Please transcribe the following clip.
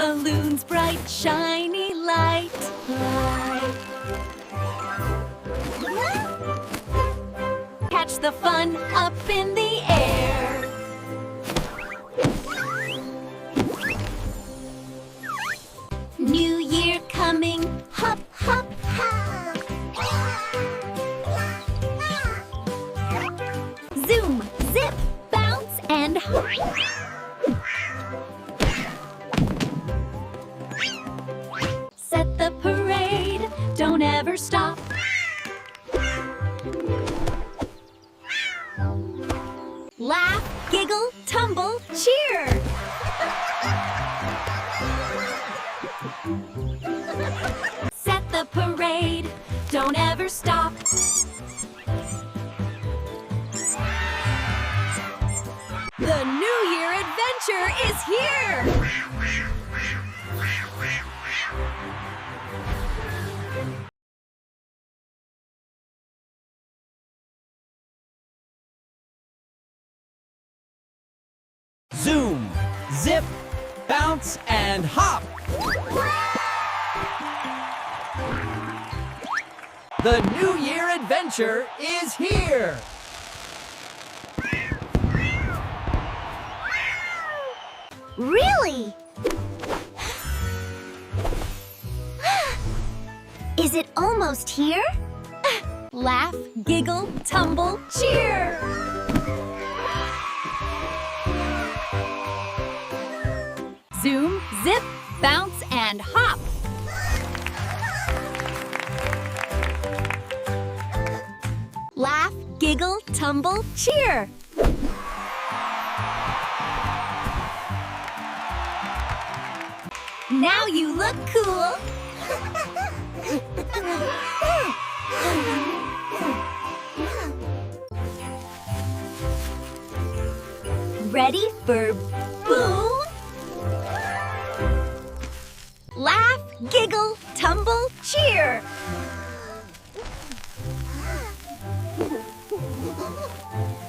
balloons, bright, shiny light. Catch the fun up in the air. New Year coming, hop, hop, hop. Zoom, zip, bounce, and hop. Set the parade, don't ever stop. Laugh, giggle, tumble, cheer. Set the parade, don't ever stop. The New Year adventure is here! Zoom, zip, bounce, and hop. The New Year adventure is here. Really? Is it almost here? Laugh, giggle, tumble, cheer! Zoom, zip, bounce, and hop. Laugh, giggle, tumble, cheer. Now you look cool. Ready for